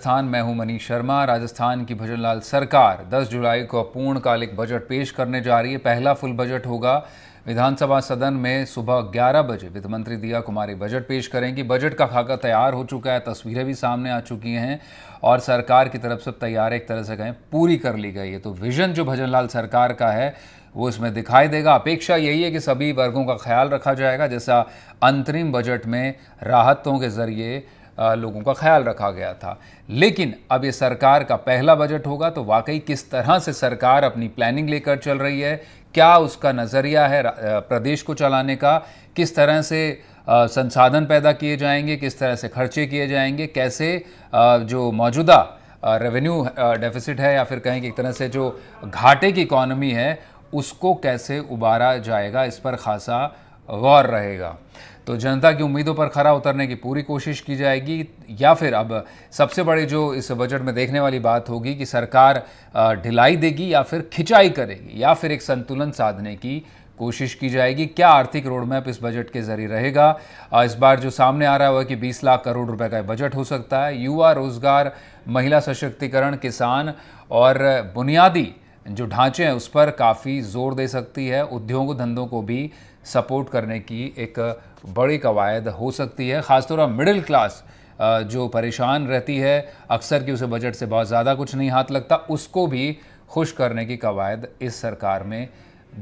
राजस्थान। मैं हूं मनीष शर्मा। राजस्थान की भजनलाल सरकार 10 जुलाई को पूर्णकालिक बजट पेश करने जा रही है। पहला फुल बजट होगा। विधानसभा सदन में सुबह 11 बजे वित्त मंत्री दिया कुमारी बजट पेश करेंगी। बजट का खाका तैयार हो चुका है, तस्वीरें भी सामने आ चुकी हैं और सरकार की तरफ से तैयार एक तरह से कहें पूरी कर ली गई है। तो विजन जो भजनलाल सरकार का है वो इसमें दिखाई देगा। अपेक्षा यही है कि सभी वर्गों का ख्याल रखा जाएगा, जैसा अंतरिम बजट में राहतों के जरिए लोगों का ख्याल रखा गया था। लेकिन अब ये सरकार का पहला बजट होगा, तो वाकई किस तरह से सरकार अपनी प्लानिंग लेकर चल रही है, क्या उसका नज़रिया है प्रदेश को चलाने का, किस तरह से संसाधन पैदा किए जाएंगे, किस तरह से खर्चे किए जाएंगे, कैसे जो मौजूदा रेवेन्यू डेफिसिट है या फिर कहें कि एक तरह से जो घाटे की इकॉनमी है उसको कैसे उबारा जाएगा, इस पर खासा गौर रहेगा। तो जनता की उम्मीदों पर खरा उतरने की पूरी कोशिश की जाएगी, या फिर अब सबसे बड़ी जो इस बजट में देखने वाली बात होगी कि सरकार ढिलाई देगी या फिर खिंचाई करेगी, या फिर एक संतुलन साधने की कोशिश की जाएगी। क्या आर्थिक रोडमैप इस बजट के जरिए रहेगा? इस बार जो सामने आ रहा है वह कि 20 लाख करोड़ रुपए का बजट हो सकता है। युवा, रोजगार, महिला सशक्तिकरण, किसान और बुनियादी जो ढांचे हैं उस पर काफ़ी जोर दे सकती है। उद्योगों धंधों को भी सपोर्ट करने की एक बड़ी कवायद हो सकती है। ख़ासतौर पर मिडिल क्लास जो परेशान रहती है अक्सर कि उसे बजट से बहुत ज़्यादा कुछ नहीं हाथ लगता, उसको भी खुश करने की कवायद इस सरकार में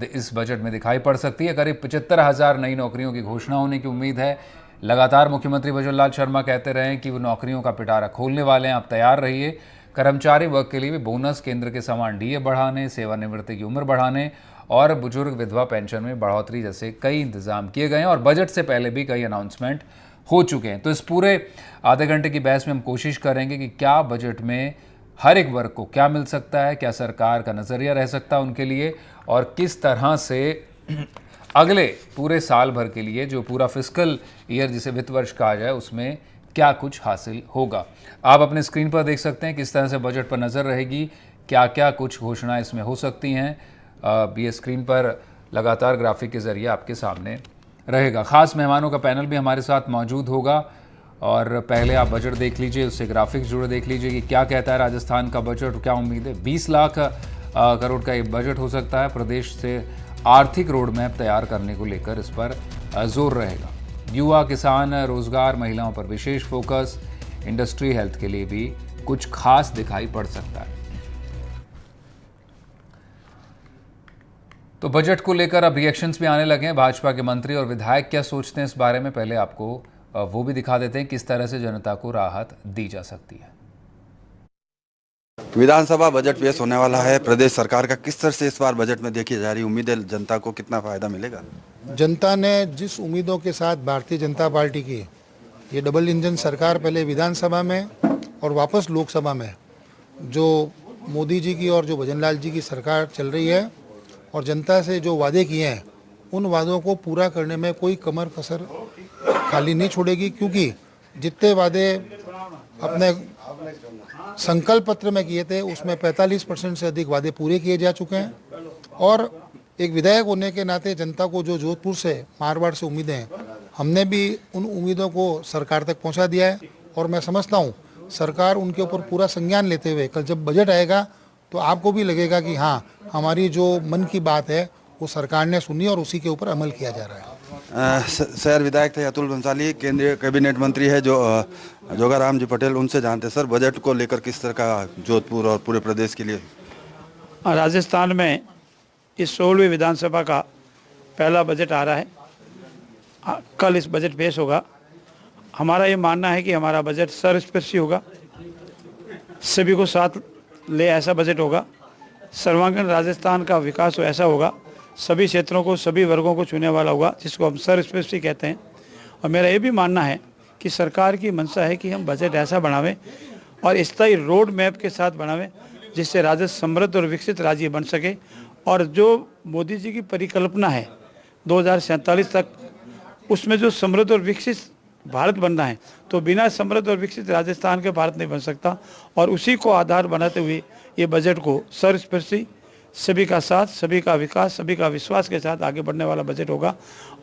इस बजट में दिखाई पड़ सकती है। करीब 75,000 नई नौकरियों की घोषणा होने की उम्मीद है। लगातार मुख्यमंत्री भजनलाल शर्मा कहते रहे कि वो नौकरियों का पिटारा खोलने वाले हैं, आप तैयार रहिए। कर्मचारी वर्ग के लिए भी बोनस, केंद्र के समान डीए बढ़ाने, सेवानिवृत्ति की उम्र बढ़ाने और बुजुर्ग विधवा पेंशन में बढ़ोतरी जैसे कई इंतजाम किए गए हैं और बजट से पहले भी कई अनाउंसमेंट हो चुके हैं। तो इस पूरे आधे घंटे की बहस में हम कोशिश करेंगे कि क्या बजट में हर एक वर्ग को क्या मिल सकता है, क्या सरकार का नज़रिया रह सकता है उनके लिए, और किस तरह से अगले पूरे साल भर के लिए जो पूरा फिस्कल ईयर जिसे वित्त वर्ष कहा जाए उसमें क्या कुछ हासिल होगा। आप अपने स्क्रीन पर देख सकते हैं किस तरह से बजट पर नज़र रहेगी, क्या क्या कुछ घोषणाएं इसमें हो सकती हैं। ये स्क्रीन पर लगातार ग्राफिक के ज़रिए आपके सामने रहेगा। ख़ास मेहमानों का पैनल भी हमारे साथ मौजूद होगा और पहले आप बजट देख लीजिए, उससे ग्राफिक्स जुड़े देख लीजिए कि क्या कहता है राजस्थान का बजट, क्या उम्मीद है। 20 लाख करोड़ का ये बजट हो सकता है। प्रदेश से आर्थिक रोड मैप तैयार करने को लेकर इस पर जोर रहेगा। युवा, किसान, रोजगार, महिलाओं पर विशेष फोकस, इंडस्ट्री, हेल्थ के लिए भी कुछ खास दिखाई पड़ सकता है। तो बजट को लेकर अब रिएक्शंस भी आने लगे हैं। भाजपा के मंत्री और विधायक क्या सोचते हैं इस बारे में, पहले आपको वो भी दिखा देते हैं किस तरह से जनता को राहत दी जा सकती है। विधानसभा बजट पेश होने वाला है। प्रदेश सरकार का किस तरह से इस बार बजट में देखी जा रही उम्मीद है, जनता को कितना फायदा मिलेगा? जनता ने जिस उम्मीदों के साथ भारतीय जनता पार्टी की ये डबल इंजन सरकार पहले विधानसभा में और वापस लोकसभा में जो मोदी जी की और जो भजनलाल जी की सरकार चल रही है और जनता से जो वादे किए हैं उन वादों को पूरा करने में कोई कमर कसर खाली नहीं छोड़ेगी, क्योंकि जितने वादे अपने संकल्प पत्र में किए थे उसमें 45% से अधिक वादे पूरे किए जा चुके हैं। और एक विधायक होने के नाते जनता को जो जोधपुर से, मारवाड़ से उम्मीदें हैं, हमने भी उन उम्मीदों को सरकार तक पहुंचा दिया है। और मैं समझता हूं सरकार उनके ऊपर पूरा संज्ञान लेते हुए कल जब बजट आएगा तो आपको भी लगेगा कि हाँ, हमारी जो मन की बात है वो सरकार ने सुनी और उसी के ऊपर अमल किया जा रहा है। शहर विधायक थे अतुल बंसाली, केंद्रीय कैबिनेट मंत्री है जो जोगाराम जी पटेल, उनसे जानते सर बजट को लेकर किस तरह का जोधपुर और पूरे प्रदेश के लिए। राजस्थान में इस 16वीं विधानसभा का पहला बजट आ रहा है। कल इस बजट पेश होगा। हमारा ये मानना है कि हमारा बजट सर्वस्पर्शी होगा, सभी को साथ ले ऐसा बजट होगा। सर्वांगीण राजस्थान का विकास हो ऐसा होगा, सभी क्षेत्रों को, सभी वर्गों को छूने वाला होगा, जिसको हम सर्वस्पर्शी कहते हैं। और मेरा ये भी मानना है कि सरकार की मंशा है कि हम बजट ऐसा बनावें और स्थायी रोड मैप के साथ बनावें जिससे राजस्थान समृद्ध और विकसित राज्य बन सके। और जो मोदी जी की परिकल्पना है 2047 तक, उसमें जो समृद्ध और विकसित भारत बनना है, तो बिना समृद्ध और विकसित राजस्थान के भारत नहीं बन सकता। और उसी को आधार बनाते हुए ये बजट को सर्वस्पर्शी, सभी का साथ, सभी का विकास, सभी का विश्वास के साथ आगे बढ़ने वाला बजट होगा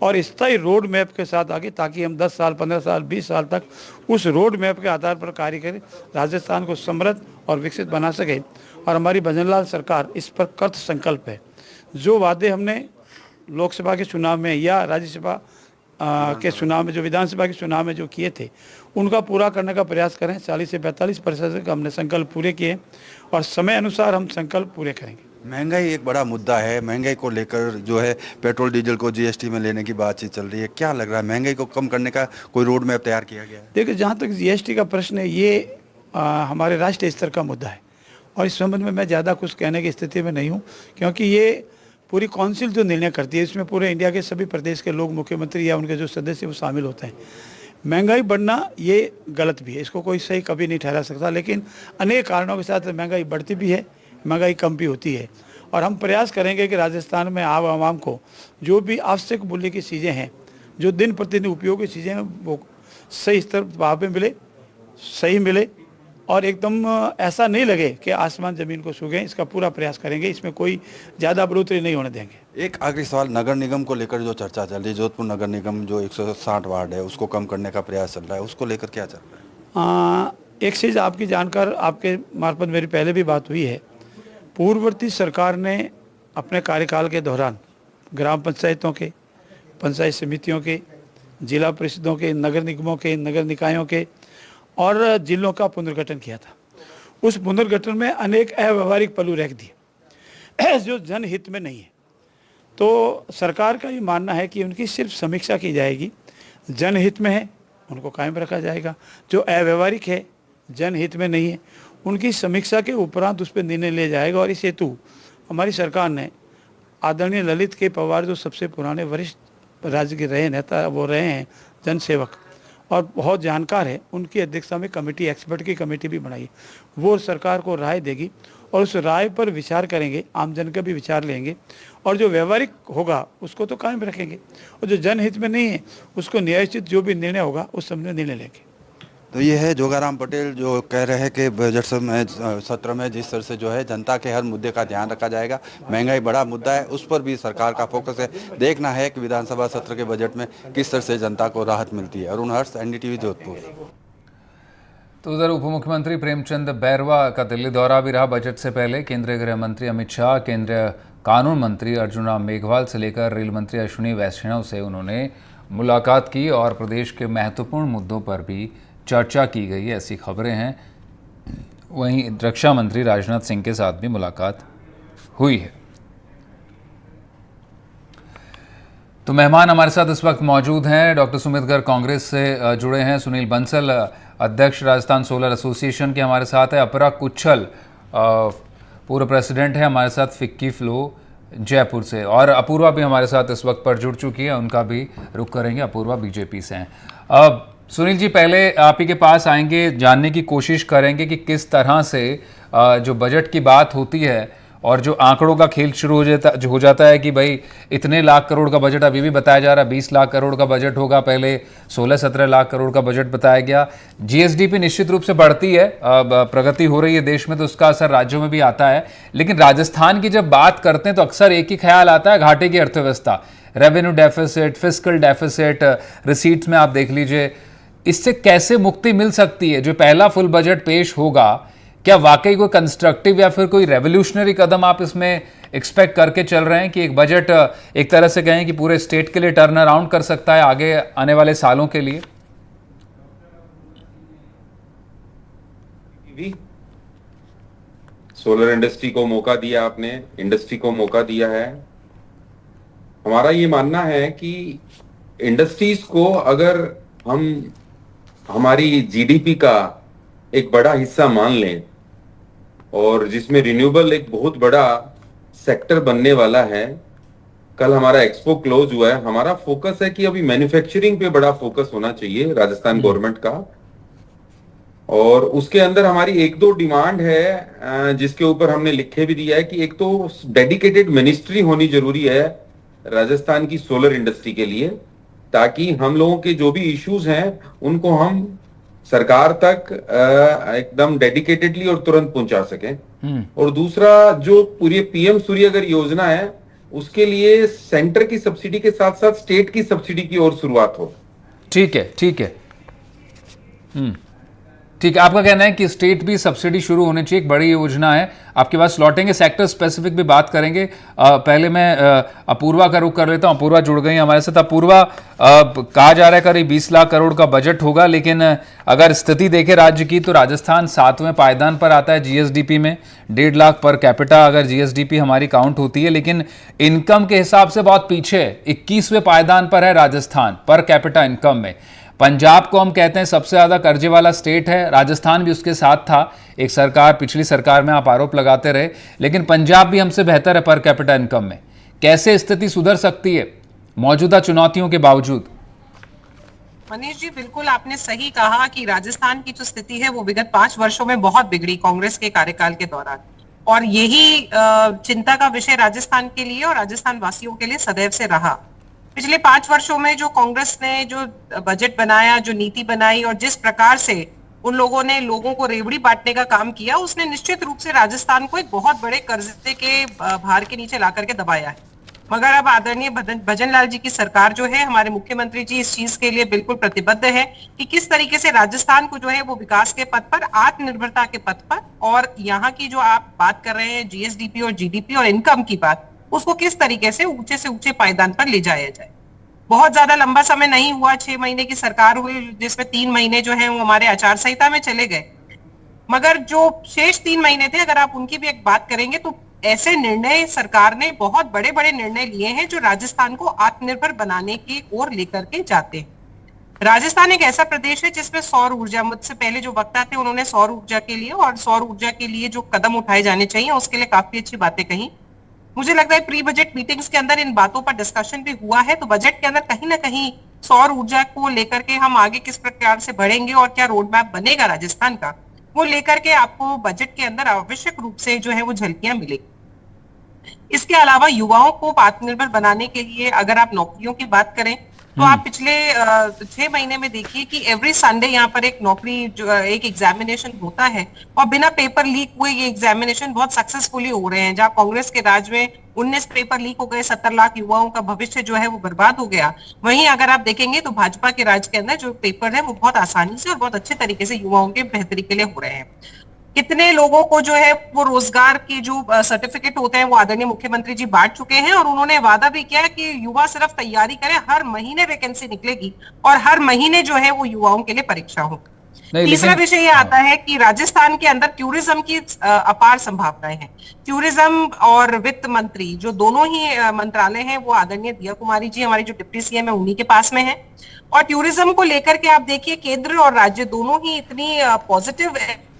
और स्थायी रोड मैप के साथ आगे, ताकि हम 10 साल, 15 साल, 20 साल तक उस रोड मैप के आधार पर कार्य करें, राजस्थान को समृद्ध और विकसित बना सके। और हमारी भजनलाल सरकार इस पर कृत संकल्प है। जो वादे हमने लोकसभा के चुनाव में या राज्यसभा के चुनाव में, जो विधानसभा के चुनाव में जो किए थे, उनका पूरा करने का प्रयास करें। 40 से 45% का हमने संकल्प पूरे किए और समय अनुसार हम संकल्प पूरे करेंगे। महंगाई एक बड़ा मुद्दा है। महंगाई को लेकर जो है पेट्रोल डीजल को जीएसटी में लेने की बातचीत चल रही है। क्या लग रहा है, महंगाई को कम करने का कोई रोड मैप तैयार किया गया है? देखिए, जहाँ तक जीएसटी का प्रश्न है, ये हमारे राष्ट्रीय स्तर का मुद्दा है और इस संबंध में मैं ज़्यादा कुछ कहने की स्थिति में नहीं हूँ, क्योंकि ये पूरी काउंसिल जो निर्णय करती है, इसमें पूरे इंडिया के सभी प्रदेश के लोग, मुख्यमंत्री या उनके जो सदस्य वो शामिल होते हैं। महंगाई बढ़ना ये गलत भी है, इसको कोई सही कभी नहीं ठहरा सकता, लेकिन अनेक कारणों के साथ महंगाई बढ़ती भी है, महंगाई कम भी होती है। और हम प्रयास करेंगे कि राजस्थान में आवाम को जो भी आवश्यक मूल्य की चीज़ें हैं, जो दिन प्रतिदिन उपयोगी चीज़ें हैं, वो सही स्तर भाव में मिले, सही मिले और एकदम ऐसा नहीं लगे कि आसमान ज़मीन को छू गए। इसका पूरा प्रयास करेंगे, इसमें कोई ज़्यादा बढ़ोतरी नहीं होने देंगे। एक आखिरी सवाल, नगर निगम को लेकर जो चर्चा चल रही है, जोधपुर नगर निगम जो 160 वार्ड है उसको कम करने का प्रयास चल रहा है, उसको लेकर क्या चल रहा है? एक चीज़ आपकी जानकर, आपके मार्फत मेरी पहले भी बात हुई है। पूर्ववर्ती सरकार ने अपने कार्यकाल के दौरान ग्राम पंचायतों के, पंचायत समितियों के, जिला परिषदों के, नगर निगमों के, नगर निकायों के और जिलों का पुनर्गठन किया था। उस पुनर्गठन में अनेक अव्यवहारिक पहलू रख दिए जो जनहित में नहीं है। तो सरकार का ये मानना है कि उनकी सिर्फ समीक्षा की जाएगी, जनहित में है उनको कायम रखा जाएगा, जो अव्यवहारिक है, जनहित में नहीं है, उनकी समीक्षा के उपरांत उस पर निर्णय लिया जाएगा। और इस हेतु हमारी सरकार ने आदरणीय ललित के पवार, जो सबसे पुराने वरिष्ठ राज्य के रहे नेता, वो रहे हैं जनसेवक और बहुत जानकार है, उनकी अध्यक्षता में कमेटी, एक्सपर्ट की कमेटी भी बनाई। वो सरकार को राय देगी और उस राय पर विचार करेंगे, आमजन का भी विचार लेंगे और जो व्यवहारिक होगा उसको तो कायम रखेंगे और जो जनहित में नहीं है उसको न्यायोचित जो भी निर्णय होगा उस सब में निर्णय लेंगे। तो ये है जोगाराम पटेल जो कह रहे हैं कि बजट सत्र में जिस तरह से जो है जनता के हर मुद्दे का ध्यान रखा जाएगा। महंगाई बड़ा मुद्दा है, उस पर भी सरकार का फोकस है। देखना है कि विधानसभा सत्र के बजट में किस तरह से जनता को राहत मिलती है। अरुण हर्ष, एनडीटीवी, जोधपुर। तो उधर उप मुख्यमंत्री प्रेमचंद बैरवा का दिल्ली दौरा भी रहा। बजट से पहले केंद्रीय गृह मंत्री अमित शाह, केंद्रीय कानून मंत्री अर्जुन राम मेघवाल से लेकर रेल मंत्री अश्विनी वैष्णव से उन्होंने मुलाकात की और प्रदेश के महत्वपूर्ण मुद्दों पर भी चर्चा की गई, ऐसी खबरें हैं। वहीं रक्षा मंत्री राजनाथ सिंह के साथ भी मुलाकात हुई है। तो मेहमान हमारे साथ इस वक्त मौजूद हैं। डॉक्टर सुमित गर्ग कांग्रेस से जुड़े हैं, सुनील बंसल अध्यक्ष राजस्थान सोलर एसोसिएशन के हमारे साथ है, अपरा कुच्छल पूर्व प्रेसिडेंट है हमारे साथ फिक्की फ्लो जयपुर से, और अपूर्वा भी हमारे साथ इस वक्त पर जुड़ चुकी है, उनका भी रुख करेंगे। अपूर्वा बीजेपी से हैं। अब सुनील जी, पहले आप ही के पास आएंगे, जानने की कोशिश करेंगे कि किस तरह से जो बजट की बात होती है और जो आंकड़ों का खेल शुरू हो जाता है कि भाई इतने लाख करोड़ का बजट अभी भी बताया जा रहा है, 20 लाख करोड़ का बजट होगा, पहले 16-17 लाख करोड़ का बजट बताया गया। जीएसडीपी निश्चित रूप से बढ़ती है, प्रगति हो रही है देश में, तो उसका असर राज्यों में भी आता है। लेकिन राजस्थान की जब बात करते हैं तो अक्सर एक ही ख्याल आता है, घाटे की अर्थव्यवस्था, revenue deficit, fiscal deficit, receipts में आप देख लीजिए। इससे कैसे मुक्ति मिल सकती है? जो पहला फुल बजट पेश होगा, क्या वाकई कोई कंस्ट्रक्टिव या फिर कोई रेवोल्यूशनरी कदम आप इसमें एक्सपेक्ट करके चल रहे हैं कि एक बजट एक तरह से कहें कि पूरे स्टेट के लिए टर्न अराउंड कर सकता है आगे आने वाले सालों के लिए? सोलर इंडस्ट्री को मौका दिया आपने, इंडस्ट्री को मौका दिया है। हमारा ये मानना है कि इंडस्ट्रीज को अगर हम हमारी जीडीपी का एक बड़ा हिस्सा मान लें और जिसमें रिन्यूएबल एक बहुत बड़ा सेक्टर बनने वाला है। कल हमारा एक्सपो क्लोज हुआ है, हमारा फोकस है कि अभी मैन्युफैक्चरिंग पे बड़ा फोकस होना चाहिए राजस्थान गवर्नमेंट का, और उसके अंदर हमारी एक दो डिमांड है जिसके ऊपर हमने लिखे भी दिया है कि एक तो डेडिकेटेड मिनिस्ट्री होनी जरूरी है राजस्थान की सोलर इंडस्ट्री के लिए, ताकि हम लोगों के जो भी इश्यूज हैं उनको हम सरकार तक एकदम डेडिकेटेडली और तुरंत पहुंचा सके। और दूसरा, जो पूरी पीएम सूर्यघर योजना है उसके लिए सेंटर की सब्सिडी के साथ साथ स्टेट की सब्सिडी की ओर शुरुआत हो। ठीक है, ठीक है। ठीक है, आपका कहना है कि स्टेट भी सब्सिडी शुरू होनी चाहिए, एक बड़ी योजना है। आपके पास लौटेंगे, सेक्टर स्पेसिफिक भी बात करेंगे। पहले मैं अपूर्वा का रुख कर लेता हूं। अपूर्वा जुड़ गई हमारे साथ। अपूर्वा, कहा जा रहा है करीब 20 लाख करोड़ का बजट होगा, लेकिन अगर स्थिति देखें राज्य की तो राजस्थान 7वें पायदान पर आता है जीएसडीपी में। 1.5 लाख पर कैपिटा अगर जीएसडीपी हमारी काउंट होती है, लेकिन इनकम के हिसाब से बहुत पीछे है। 21वें पायदान पर है राजस्थान पर कैपिटा इनकम में। पंजाब को हम कहते हैं सबसे ज्यादा कर्जे वाला स्टेट है, राजस्थान भी उसके साथ था। एक सरकार, पिछली सरकार में आप आरोप लगाते रहे, लेकिन पंजाब भी हमसे बेहतर है पर कैपिटा इनकम में। कैसे स्थिति सुधर सकती है मौजूदा चुनौतियों के बावजूद? मनीष जी, बिल्कुल आपने सही कहा कि राजस्थान की जो स्थिति है वो विगत 5 वर्षों में बहुत बिगड़ी कांग्रेस के कार्यकाल के दौरान, और यही चिंता का विषय राजस्थान के लिए और राजस्थान वासियों के लिए सदैव से रहा। पिछले 5 वर्षों में जो कांग्रेस ने जो बजट बनाया, जो नीति बनाई और जिस प्रकार से उन लोगों ने लोगों को रेवड़ी बांटने का काम किया, उसने निश्चित रूप से राजस्थान को एक बहुत बड़े कर्जे के भार के नीचे ला करके दबाया है। मगर अब आदरणीय भजन लाल जी की सरकार जो है, हमारे मुख्यमंत्री जी इस चीज के लिए बिल्कुल प्रतिबद्ध है कि किस तरीके से राजस्थान को जो है वो विकास के पथ पर, आत्मनिर्भरता के पथ पर, और यहाँ की जो आप बात कर रहे हैं जीएसडीपी और जीडीपी और इनकम की बात, उसको किस तरीके से ऊंचे पायदान पर ले जाया जाए। बहुत ज्यादा लंबा समय नहीं हुआ, 6 महीने की सरकार हुई, जिसमें 3 महीने जो है वो हमारे आचार संहिता में चले गए। मगर जो शेष 3 महीने थे, अगर आप उनकी भी एक बात करेंगे तो ऐसे निर्णय सरकार ने, बहुत बड़े बड़े निर्णय लिए हैं जो राजस्थान को आत्मनिर्भर बनाने की ओर लेकर के जाते हैं। राजस्थान एक ऐसा प्रदेश है जिसमें सौर ऊर्जा, मुझसे पहले जो वक्ता थे उन्होंने सौर ऊर्जा के लिए और सौर ऊर्जा के लिए जो कदम उठाए जाने चाहिए उसके लिए काफी अच्छी बातें कही। मुझे लगता है प्री बजट मीटिंग्स के अंदर इन बातों पर डिस्कशन भी हुआ है, तो बजट के अंदर कहीं ना कहीं सौर ऊर्जा को लेकर के हम आगे किस प्रकार से बढ़ेंगे और क्या रोड मैप बनेगा राजस्थान का, वो लेकर के आपको बजट के अंदर आवश्यक रूप से जो है वो झलकियां मिलेगी। इसके अलावा युवाओं को आत्मनिर्भर बनाने के लिए अगर आप नौकरियों की बात करें तो आप पिछले 6 महीने में देखिए कि एवरी संडे यहाँ पर एक नौकरी जो एक एग्जामिनेशन होता है, और बिना पेपर लीक हुए ये एग्जामिनेशन बहुत सक्सेसफुली हो रहे हैं। जहाँ कांग्रेस के राज में 19 पेपर लीक हो गए, 70 लाख युवाओं का भविष्य जो है वो बर्बाद हो गया, वहीं अगर आप देखेंगे तो भाजपा के राज के अंदर जो पेपर है वो बहुत आसानी से और बहुत अच्छे तरीके से युवाओं के बेहतरी के लिए हो रहे हैं। कितने लोगों को जो है वो रोजगार के जो सर्टिफिकेट होते हैं वो आदरणीय मुख्यमंत्री जी बांट चुके हैं, और उन्होंने वादा भी किया है कि युवा सिर्फ तैयारी करें, हर महीने वैकेंसी निकलेगी और हर महीने जो है वो युवाओं के लिए परीक्षा होगी। तीसरा विषय ये आता है कि राजस्थान के अंदर टूरिज्म की अपार संभावनाएं हैं। टूरिज्म और वित्त मंत्री जो दोनों ही मंत्रालय हैं वो आदरणीय दिया कुमारी जी, हमारी जो डिप्टी सीएम है, उन्हीं के पास में है। और टूरिज्म को लेकर के आप देखिए केंद्र और राज्य दोनों ही इतनी पॉजिटिव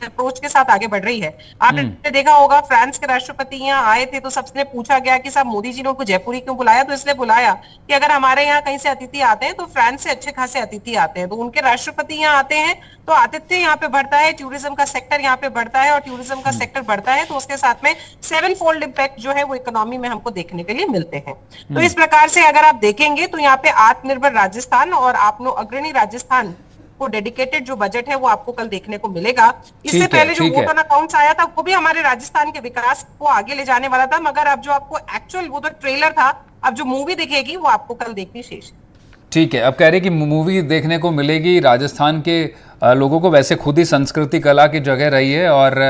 अप्रोच के साथ आगे बढ़ रही है। आपने देखा होगा फ्रांस के राष्ट्रपति यहाँ आए थे तो सबसे पूछा गया कि साहब मोदी जी ने उनको जयपुरी क्यों बुलाया, तो इसलिए बुलाया कि अगर हमारे यहाँ कहीं से अतिथि आते हैं तो फ्रांस से अच्छे खासे अतिथि आते हैं, तो उनके राष्ट्रपति यहाँ आते हैं तो आतिथ्य यहाँ पे बढ़ता है, टूरिज्म का सेक्टर यहाँ पे बढ़ता है, और टूरिज्म का सेक्टर बढ़ता है तो उसके साथ में 7-fold इम्पैक्ट जो है वो इकोनॉमी में हमको देखने के लिए मिलते हैं। तो इस प्रकार से अगर आप देखेंगे तो यहाँ पे आत्मनिर्भर राजस्थान और आप लोग अग्रणी राजस्थान को डेडिकेटेड जो बजट है वो आपको कल देखने को मिलेगा। इससे पहले जो वोट ऑन अकाउंट्स आया था वो भी हमारे राजस्थान के विकास को आगे ले जाने वाला था, मगर अब जो आपको एक्चुअल वो तो ट्रेलर था, अब जो मूवी दिखेगी वो आपको कल देखनी शेष। ठीक है, अब कह रहे कि मूवी देखने को मिलेगी। राजस्थान के लोगों को वैसे खुद ही संस्कृति कला की जगह रही है और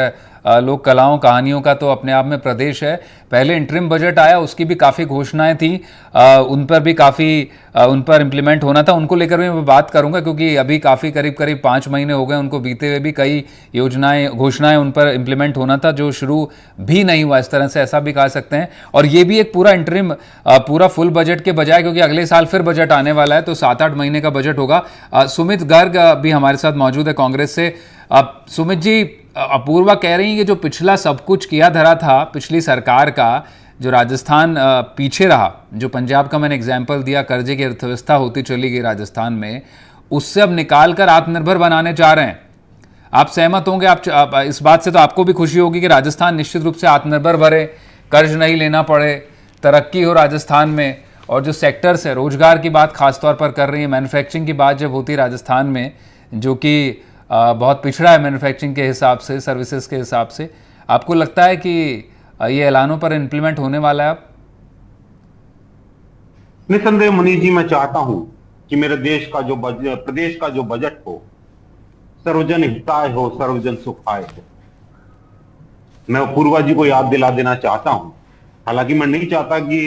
लोक कलाओं कहानियों का तो अपने आप में प्रदेश है। पहले इंटरिम बजट आया, उसकी भी काफ़ी घोषणाएं थी, उन पर भी काफ़ी उन पर इम्प्लीमेंट होना था, उनको लेकर भी मैं बात करूंगा क्योंकि अभी काफ़ी करीब 5 महीने हो गए उनको बीते हुए, भी कई योजनाएं घोषणाएं उन पर इम्प्लीमेंट होना था जो शुरू भी नहीं हुआ, इस तरह से ऐसा भी कह सकते हैं। और ये भी एक पूरा इंटरिम पूरा फुल बजट के बजाय, क्योंकि अगले साल फिर बजट आने वाला है तो 7-8 महीने का बजट होगा। सुमित गर्ग भी हमारे साथ मौजूद है कांग्रेस से। सुमित जी, अपूर्वा कह रही है कि जो पिछला सब कुछ किया धरा था पिछली सरकार का, जो राजस्थान पीछे रहा, जो पंजाब का मैंने एग्जाम्पल दिया, कर्जे की अर्थव्यवस्था होती चली गई राजस्थान में, उससे अब निकाल कर आत्मनिर्भर बनाने चाह रहे हैं। आप सहमत होंगे आप इस बात से? तो आपको भी खुशी होगी कि राजस्थान निश्चित रूप से आत्मनिर्भर भरे, कर्ज नहीं लेना पड़े, तरक्की हो राजस्थान में। और जो सेक्टर्स है, रोजगार की बात खासतौर पर कर रही है, मैन्युफैक्चरिंग की बात जब होती है राजस्थान में, जो कि बहुत पिछड़ा है मैन्युफैक्चरिंग के हिसाब से, सर्विसेज के हिसाब से। आपको लगता है कि ये ऐलानों पर इम्प्लीमेंट होने वाला है अब? निसंदेह मनीष जी, मैं चाहता हूं कि मेरे देश का जो प्रदेश का जो बजट हो, सर्वजन हिताय हो, सर्वजन सुखाय हो। मैं पूर्वा जी को याद दिला देना चाहता हूं, हालांकि मैं नहीं चाहता कि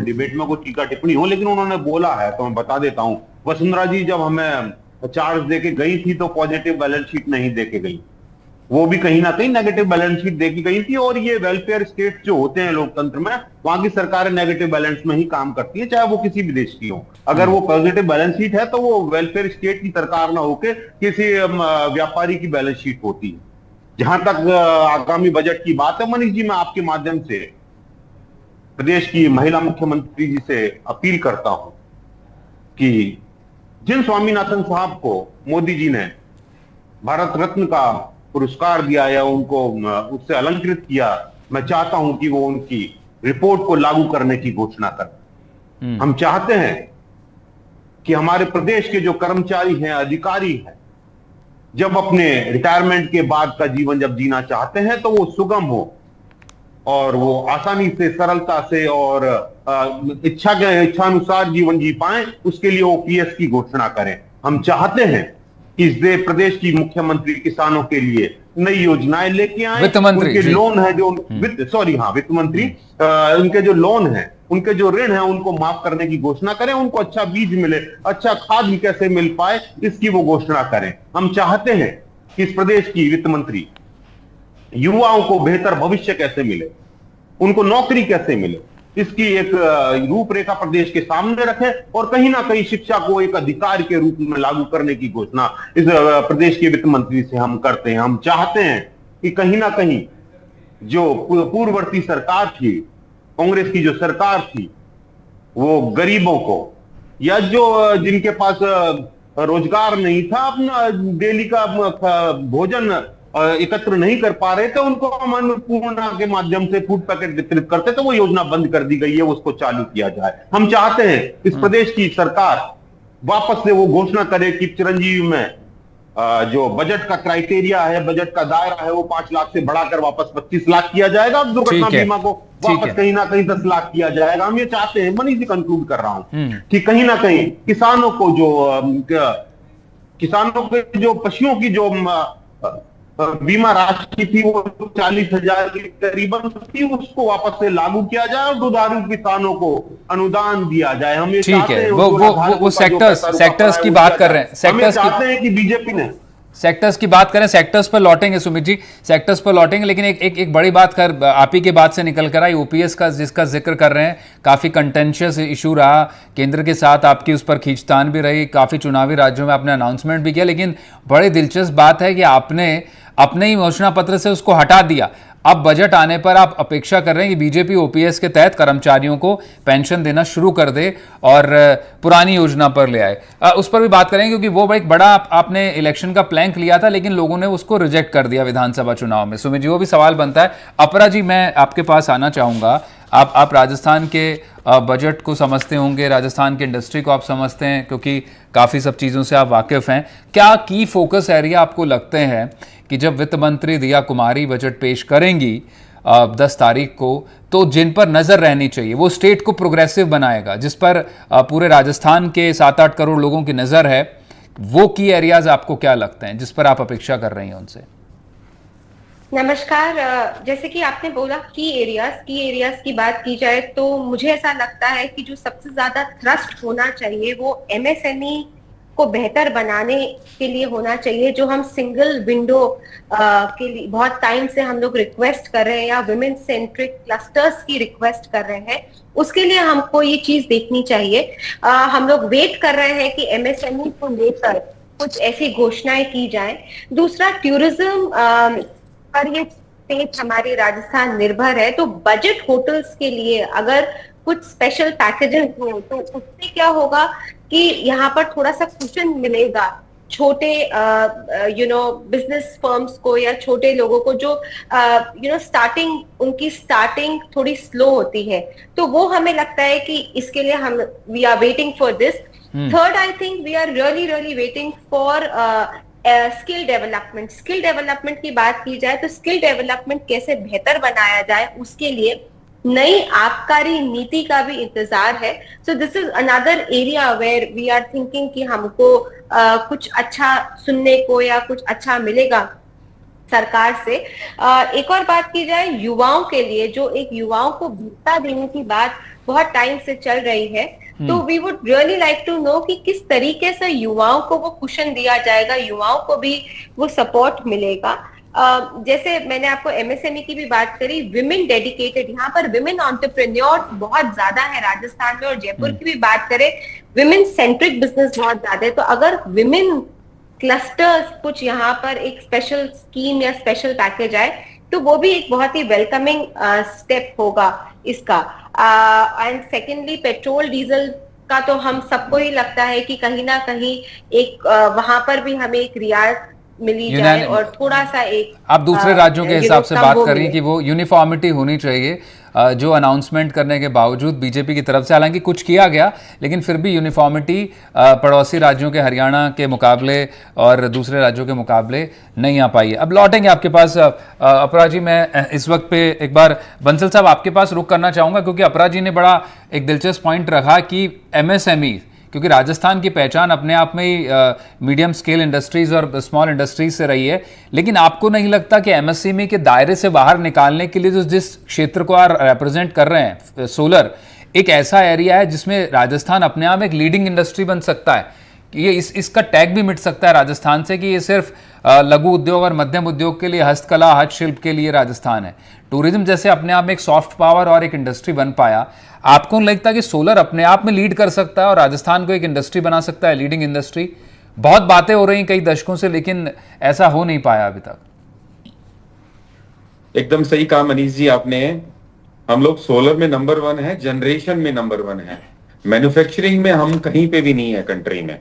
डिबेट में कोई टीका टिप्पणी हो, लेकिन उन्होंने बोला है तो मैं बता देता हूं। वसुंधरा जी जब हमें चार्ज देके गई थी तो पॉजिटिव बैलेंस शीट नहीं देके गई, वो भी कहीं ना कहीं नेगेटिव बैलेंस शीट देखी गई थी। और ये वेलफेयर स्टेट जो होते हैं लोकतंत्र में, वहां की सरकारें नेगेटिव बैलेंस में ही काम करती है, चाहे वो किसी भी देश की हो। अगर वो पॉजिटिव बैलेंस शीट है तो वो वेलफेयर स्टेट की सरकार ना होके किसी व्यापारी की बैलेंस शीट होती है। जहां तक आगामी बजट की बात है मनीष जी, मैं आपके माध्यम से प्रदेश की महिला मुख्यमंत्री जी से अपील करता हूं कि जिन स्वामीनाथन साहब को मोदी जी ने भारत रत्न का पुरस्कार दिया या उनको उससे अलंकृत किया, मैं चाहता हूं कि वो उनकी रिपोर्ट को लागू करने की घोषणा करें। हम चाहते हैं कि हमारे प्रदेश के जो कर्मचारी हैं, अधिकारी हैं, जब अपने रिटायरमेंट के बाद का जीवन जब जीना चाहते हैं तो वो सुगम हो और वो आसानी से, सरलता से और इच्छानुसार जीवन जी पाए, उसके लिए ओपीएस की घोषणा करें। हम चाहते हैं कि इस प्रदेश की मुख्यमंत्री किसानों के लिए नई योजनाएं लेके आए। वित्त मंत्री उनके लोन है जो वित्त मंत्री, उनके जो लोन है, उनके जो ऋण है, उनको माफ करने की घोषणा करें। उनको अच्छा बीज मिले, अच्छा खाद भी कैसे मिल पाए, इसकी वो घोषणा करें। हम चाहते हैं कि इस प्रदेश की वित्त मंत्री युवाओं को बेहतर भविष्य कैसे मिले, उनको नौकरी कैसे मिले, इसकी एक रूपरेखा प्रदेश के सामने रखें और कहीं ना कहीं शिक्षा को एक अधिकार के रूप में लागू करने की घोषणा इस प्रदेश के वित्त मंत्री से हम करते हैं। हम चाहते हैं कि कहीं ना कहीं जो पूर्ववर्ती सरकार थी, कांग्रेस की जो सरकार थी, वो गरीबों को या जो जिनके पास रोजगार नहीं था, अपना डेली का भोजन एकत्र नहीं कर पा रहे थे, उनको हम अन्नपूर्णा के माध्यम से फूड पैकेट वितरित करते, तो वो योजना बंद कर दी गई है, उसको चालू किया जाए। हम चाहते हैं इस प्रदेश की सरकार वापस से वो घोषणा करे कि चिरंजीवी में जो बजट का क्राइटेरिया है, बजट का दायरा है, वो 5 लाख से बढ़ाकर वापस 25 लाख किया जाएगा। दुर्घटना बीमा को वापस कहीं ना कहीं 10 लाख किया जाएगा। हम ये चाहते हैं, मनीष जी कंक्लूड कर रहा हूं, कि कहीं ना कहीं किसानों को जो पशुओं की जो बीमा राशि थी वो 40,000 के करीबन थी, उसको वापस से लागू किया जाए और दुधारू किसानों को अनुदान दिया जाए। हम ये चाहते हैं वो सेक्टर्स की बात कर रहे हैं, चाहते हैं कि बीजेपी ने सेक्टर्स की बात करें, सेक्टर्स पर लौटेंगे सुमित जी, सेक्टर्स पर लौटेंगे, लेकिन एक बड़ी बात कर आप ही के बात से निकल कर आई, ओपीएस का जिसका जिक्र कर रहे हैं, काफ़ी कंटेंशियस इशू रहा, केंद्र के साथ आपकी उस पर खींचतान भी रही, काफ़ी चुनावी राज्यों में आपने अनाउंसमेंट भी किया, लेकिन बड़ी दिलचस्प बात है कि आपने अपने ही घोषणा पत्र से उसको हटा दिया। अब बजट आने पर आप अपेक्षा कर रहे हैं कि बीजेपी ओपीएस के तहत कर्मचारियों को पेंशन देना शुरू कर दे और पुरानी योजना पर ले आए। उस पर भी बात करेंगे, क्योंकि वो एक बड़ा आपने इलेक्शन का प्लैंक लिया था, लेकिन लोगों ने उसको रिजेक्ट कर दिया विधानसभा चुनाव में। सुमित जी, वो भी सवाल बनता है। अपरा जी, मैं आपके पास आना चाहूँगा। आप राजस्थान के बजट को समझते होंगे, राजस्थान की इंडस्ट्री को आप समझते हैं, क्योंकि काफ़ी सब चीज़ों से आप वाकिफ़ हैं। क्या की फोकस एरिया आपको लगते हैं कि जब वित्त मंत्री दिया कुमारी बजट पेश करेंगी 10 तारीख को, तो जिन पर नज़र रहनी चाहिए, वो स्टेट को प्रोग्रेसिव बनाएगा, जिस पर पूरे राजस्थान के 7-8 करोड़ लोगों की नज़र है, वो की एरियाज आपको क्या लगते हैं जिस पर आप अपेक्षा कर रही हैं उनसे? नमस्कार। जैसे कि आपने बोला की एरियाज की बात की जाए तो मुझे ऐसा लगता है कि जो सबसे ज्यादा थ्रस्ट होना चाहिए वो एमएसएमई को बेहतर बनाने के लिए होना चाहिए, जो हम सिंगल विंडो के लिए बहुत टाइम से हम लोग रिक्वेस्ट कर रहे हैं, या विमेन सेंट्रिक क्लस्टर्स की रिक्वेस्ट कर रहे हैं, उसके लिए हमको ये चीज देखनी चाहिए। हम लोग वेट कर रहे हैं कि एमएसएमई को लेकर कुछ ऐसी घोषणाएं की जाए। दूसरा, टूरिज्म पर ये स्टेट हमारी राजस्थान निर्भर है, तो बजट होटल्स के लिए अगर कुछ स्पेशल पैकेजेस हो तो उससे क्या होगा कि यहाँ पर थोड़ा सा कुशन मिलेगा छोटे बिजनेस फर्म्स को या छोटे लोगों को, जो उनकी स्टार्टिंग थोड़ी स्लो होती है, तो वो हमें लगता है कि इसके लिए we are waiting for this. Third, I think we are really waiting for skill development की बात की जाए तो स्किल डेवलपमेंट कैसे बेहतर बनाया जाए उसके लिए नई आबकारी नीति का भी इंतजार है. So this is another area where we are thinking कि हमको कुछ अच्छा सुनने को या कुछ अच्छा मिलेगा सरकार से. एक और बात की जाए युवाओं के लिए, जो एक युवाओं को भत्ता देने की बात बहुत टाइम से चल रही है, तो we would really like to know कि किस तरीके से युवाओं को वो कुशन दिया जाएगा, युवाओं को भी वो सपोर्ट मिलेगा. जैसे मैंने आपको एमएसएमई की भी बात करी, विमेन डेडिकेटेड, यहाँ पर विमेन एंटरप्रेन्योर्स बहुत ज्यादा है राजस्थान में, और जयपुर की भी बात करें विमेन सेंट्रिक बिजनेस बहुत ज्यादा है. तो अगर विमेन क्लस्टर्स कुछ यहाँ पर एक स्पेशल स्कीम या स्पेशल पैकेज आए तो वो भी एक बहुत ही वेलकमिंग स्टेप होगा इसका. एंड सेकेंडली पेट्रोल डीजल का तो हम सबको ही लगता है कि कहीं ना कहीं एक वहां पर भी हमें एक रियायत मिली जाए और थोड़ा सा एक आप दूसरे राज्यों के हिसाब से बात कर रही हैं कि वो यूनिफॉर्मिटी होनी चाहिए, जो अनाउंसमेंट करने के बावजूद बीजेपी की तरफ से हालांकि कुछ किया गया, लेकिन फिर भी यूनिफॉर्मिटी पड़ोसी राज्यों के हरियाणा के मुकाबले और दूसरे राज्यों के मुकाबले नहीं आ पाई है. अब लौटेंगे आपके पास अपरा जी. मैं इस वक्त पे एक बार बंसल साहब आपके पास रुक करना चाहूँगा, क्योंकि अपरा जी ने बड़ा एक दिलचस्प पॉइंट रखा कि एमएसएमई, क्योंकि राजस्थान की पहचान अपने आप में ही मीडियम स्केल इंडस्ट्रीज और स्मॉल इंडस्ट्रीज से रही है, लेकिन आपको नहीं लगता कि एमएसएमई के दायरे से बाहर निकालने के लिए जो जिस क्षेत्र को आप रिप्रेजेंट कर रहे हैं, सोलर एक ऐसा एरिया है जिसमें राजस्थान अपने आप एक लीडिंग इंडस्ट्री बन सकता है? ये इसका टैग भी मिट सकता है राजस्थान से कि ये सिर्फ लघु उद्योग और मध्यम उद्योग के लिए, हस्तकला हस्तशिल्प के लिए राजस्थान है. टूरिज्म जैसे अपने आप में एक सॉफ्ट पावर और एक इंडस्ट्री बन पाया, आपको नहीं लगता कि सोलर अपने आप में लीड कर सकता है और राजस्थान को एक इंडस्ट्री बना सकता है, लीडिंग इंडस्ट्री? बहुत बातें हो रही हैं कई दशकों से, लेकिन ऐसा हो नहीं पाया अभी तक. एकदम सही कहा मनीष जी आपने. हम लोग सोलर में नंबर 1 है, जनरेशन में नंबर 1 है, मैन्युफैक्चरिंग में हम कहीं पे भी नहीं है कंट्री में.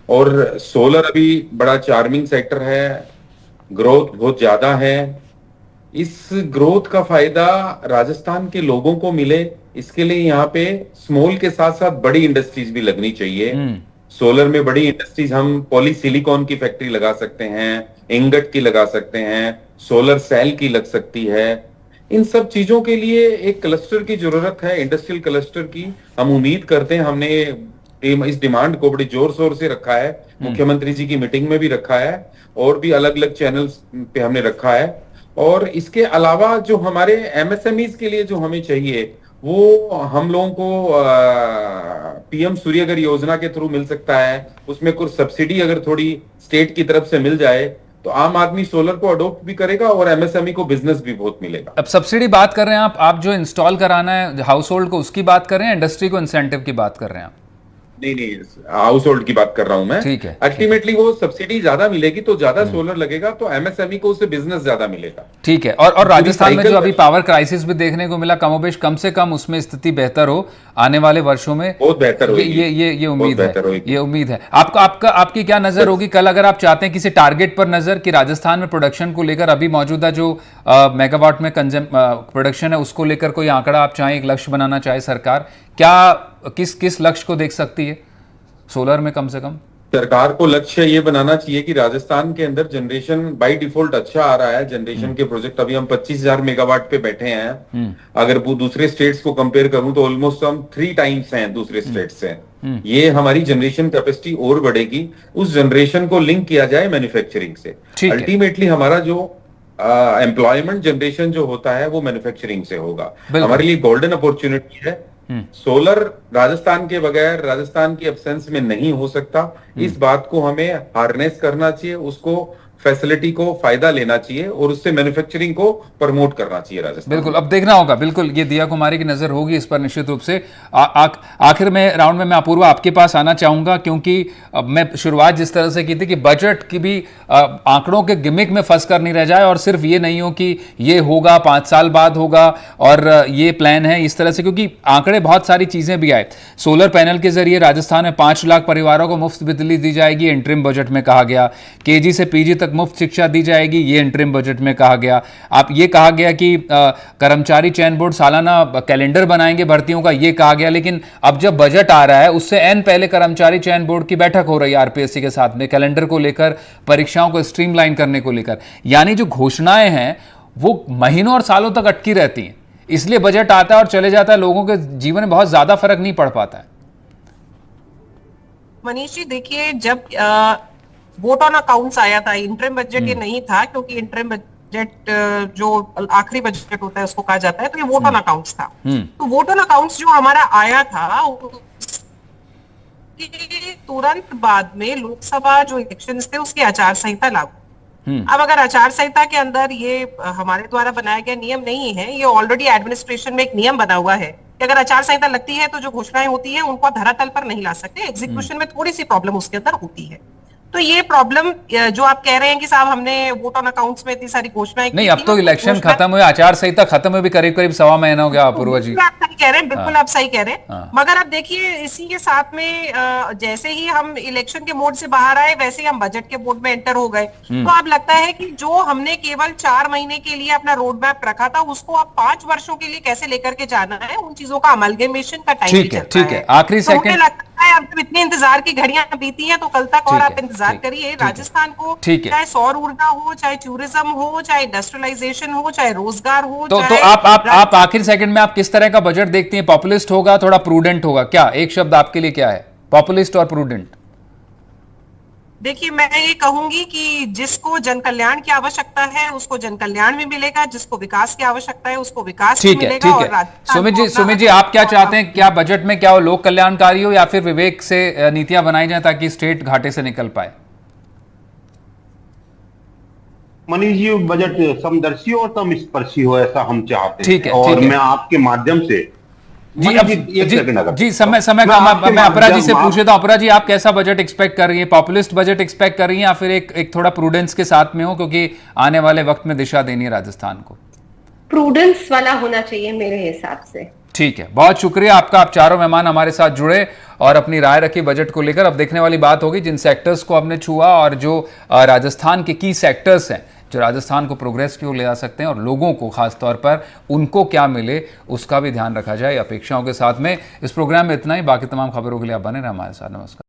और सोलर अभी बड़ा चार्मिंग सेक्टर है, ग्रोथ बहुत ज्यादा है. इस ग्रोथ का फायदा राजस्थान के लोगों को मिले, इसके लिए यहाँ पे स्मॉल के साथ साथ बड़ी इंडस्ट्रीज भी लगनी चाहिए. सोलर में बड़ी इंडस्ट्रीज, हम पॉलीसिलिकॉन की फैक्ट्री लगा सकते हैं, इंगट की लगा सकते हैं, सोलर सेल की लग सकती है. इन सब चीजों के लिए एक क्लस्टर की जरूरत है, इंडस्ट्रियल क्लस्टर की. हम उम्मीद करते हैं, हमने इस डिमांड को बड़ी जोर शोर से रखा है, मुख्यमंत्री जी की मीटिंग में भी रखा है और भी अलग अलग चैनल्स पे हमने रखा है. और इसके अलावा जो हमारे एमएसएमईज के लिए जो हमें चाहिए, वो हम लोगों को पीएम सूर्यघर योजना के थ्रू मिल सकता है. उसमें कुछ सब्सिडी अगर थोड़ी स्टेट की तरफ से मिल जाए तो आम आदमी सोलर को अडॉप्ट भी करेगा और एमएसएमई को बिजनेस भी बहुत मिलेगा. अब सब्सिडी बात कर रहे हैं आप जो इंस्टॉल कराना है हाउस होल्ड को, उसकी बात कर रहे हैं, इंडस्ट्री को इंसेंटिव की बात कर रहे हैं आप? नहीं, हाउस होल्ड की बात कर रहा हूं मैं. ठीक है. अल्टीमेटली वो सब्सिडी ज्यादा मिलेगी तो ज्यादा सोलर लगेगा, तो एमएसएमई को उससे बिजनेस ज्यादा मिलेगा. ठीक है. और राजस्थान में जो अभी पावर क्राइसिस भी देखने को मिला, कमोबेश कम से कम उसमें स्थिति बेहतर हो आने वाले वर्षों में, बहुत बेहतर होगी. ये उम्मीद है, ये उम्मीद है. आपकी क्या नजर होगी कल, अगर आप चाहते हैं किसी टारगेट पर नजर कि राजस्थान में प्रोडक्शन को लेकर अभी मौजूदा जो मेगावाट में प्रोडक्शन है उसको लेकर कोई आंकड़ा आप चाहें, एक लक्ष्य बनाना चाहे सरकार, क्या किस लक्ष्य को देख सकती है सोलर में? कम से कम सरकार को लक्ष्य ये बनाना चाहिए कि राजस्थान के अंदर जनरेशन बाय डिफॉल्ट अच्छा आ रहा है. जनरेशन के प्रोजेक्ट अभी हम 25,000 मेगावाट पे बैठे हैं. अगर वो दूसरे स्टेट्स को कंपेयर करूं तो ऑलमोस्ट हम 3 टाइम्स हैं दूसरे स्टेट से. ये हमारी जनरेशन कैपेसिटी और बढ़ेगी. उस जनरेशन को लिंक किया जाए मैन्युफैक्चरिंग से. अल्टीमेटली हमारा जो एम्प्लॉयमेंट जनरेशन जो होता है वो मैन्युफैक्चरिंग से होगा. हमारे लिए गोल्डन अपॉर्चुनिटी है. सोलर राजस्थान के बगैर, राजस्थान की एब्सेंस में नहीं हो सकता. इस बात को हमें हार्नेस करना चाहिए, उसको फैसिलिटी को फायदा लेना चाहिए और उससे मैन्युफैक्चरिंग को प्रमोट करना चाहिए राजस्थान. बिल्कुल, अब देखना होगा. बिल्कुल, ये दिया कुमारी की नजर होगी इस पर निश्चित रूप से. आखिर में राउंड में मैं अपूर्वा आपके पास आना चाहूंगा, क्योंकि मैं शुरुआत जिस तरह से की थी कि बजट की भी आंकड़ों के गिमिक में फंस कर नहीं रह जाए, और सिर्फ ये नहीं हो कि ये होगा 5 साल बाद होगा और ये प्लान है इस तरह से, क्योंकि आंकड़े बहुत सारी चीजें भी आए. सोलर पैनल के जरिए राजस्थान में 5 लाख परिवारों को मुफ्त बिजली दी जाएगी, इंटरिम बजट में कहा गया. केजी से पीजी तक मुफ्त शिक्षा दी जाएगी, ये इंटरिम बजट में कहा गया। आप ये कहा गया कि कर्मचारी चयन बोर्ड सालाना कैलेंडर बनाएंगे भर्तियों का, ये कहा गया। लेकिन अब जब बजट आ रहा है उससे एन पहले कर्मचारी चयन बोर्ड की बैठक हो रही है आरपीएससी के साथ में, कैलेंडर को लेकर, परीक्षाओं को स्ट्रीमलाइन करने को लेकर। यानी जो घोषणाएं हैं वो महीनों और सालों तक अटकी रहती हैं, इसलिए बजट आता है और चले जाता है, लोगों के जीवन में बहुत ज्यादा फर्क नहीं पड़ पाता है। मनीष जी देखिए, जब वोट ऑन अकाउंट्स आया था, इंटरिम बजट ये नहीं था, क्योंकि इंटरिम बजट जो आखिरी बजट होता है उसको कहा जाता है, तो ये वोट ऑन अकाउंट्स था। तो वोट ऑन अकाउंट्स जो हमारा आया था उसके तुरंत बाद में लोकसभा जो इलेक्शंस थे उसकी आचार संहिता लागू। अब अगर आचार संहिता के अंदर ये हमारे द्वारा बनाया गया नियम नहीं है, ये ऑलरेडी एडमिनिस्ट्रेशन में एक नियम बना हुआ है कि अगर आचार संहिता लगती है तो जो घोषणाएं होती है उनको धरातल पर नहीं ला सकते, एग्जीक्यूशन में थोड़ी सी प्रॉब्लम उसके अंदर होती है। तो ये प्रॉब्लम जो आप कह रहे हैं कि साहब हमने वोट ऑन अकाउंट्स में इतनी सारी घोषणाएं नहीं, अब तो इलेक्शन खत्म हुए, आचार संहिता खत्म हुए भी करीब करीब 1.25 महीना हो गया। अपूर्वा जी आप सही कह रहे हैं, बिल्कुल आप सही कह रहे हैं। मगर अब देखिए इसी के साथ में जैसे ही हम इलेक्शन के मोड से बाहर आए वैसे ही हम बजट के मोड में एंटर हो गए। तो अब लगता है कि जो हमने केवल 4 महीने के लिए अपना रोड मैप रखा था उसको अब 5 वर्षों के लिए कैसे लेकर के जाना है, उन चीजों का अमलगमेशन का टाइम ठीक है, ठीक है। आखिरी तो मुझे सेकंड, लगता है अब इतने इंतजार की घड़ियां बीती हैं तो कल तक और आप इंतजार करिए। राजस्थान को चाहे सौर ऊर्जा हो, चाहे टूरिज्म हो, चाहे इंडस्ट्रियलाइजेशन हो, चाहे रोजगार हो, तो आप आखिरी सेकंड में आप किस तरह का बजट देखती हैं? पॉपुलिस्ट होगा, थोड़ा प्रूडेंट होगा? क्या एक शब्द आपके लिए क्या है, पॉपुलिस्ट और प्रूडेंट? देखिए मैं ये कहूंगी कि जिसको जन कल्याण की आवश्यकता है उसको जन कल्याण भी मिलेगा, जिसको विकास की आवश्यकता है उसको विकास भी मिलेगा। ठीक है। सुमित जी आप क्या चाहते हैं, क्या बजट में क्या हो, लोक कल्याणकारी हो या फिर विवेक से नीतियां बनाई जाए ताकि स्टेट घाटे से निकल पाए? मनीष जी बजट समदर्शी और समस्पर्शी हो ऐसा हम चाहते हैं। ठीक है, और ठीक है। मैं आपके माध्यम से जी समय का मैं अपरा जी से पूछ लेता हूं। अपरा जी आप कैसा बजट एक्सपेक्ट कर रही हैं? पॉपुलिस्ट बजट एक्सपेक्ट कर रही हैं या फिर एक थोड़ा प्रूडेंस के साथ में हो, क्योंकि आने वाले वक्त में दिशा देनी है राजस्थान को? प्रूडेंस वाला होना चाहिए मेरे हिसाब से। ठीक है, बहुत शुक्रिया आपका। आप चारों मेहमान हमारे साथ जुड़े और अपनी राय रखी बजट को लेकर। अब देखने वाली बात होगी जिन सेक्टर्स को हमने छुआ और जो राजस्थान के की सेक्टर्स हैं जो राजस्थान को प्रोग्रेस की ओर ले जा सकते हैं और लोगों को खास तौर पर उनको क्या मिले उसका भी ध्यान रखा जाए अपेक्षाओं के साथ में। इस प्रोग्राम में इतना ही। बाकी तमाम खबरों के लिए आप बने रहें हमारे साथ। नमस्कार।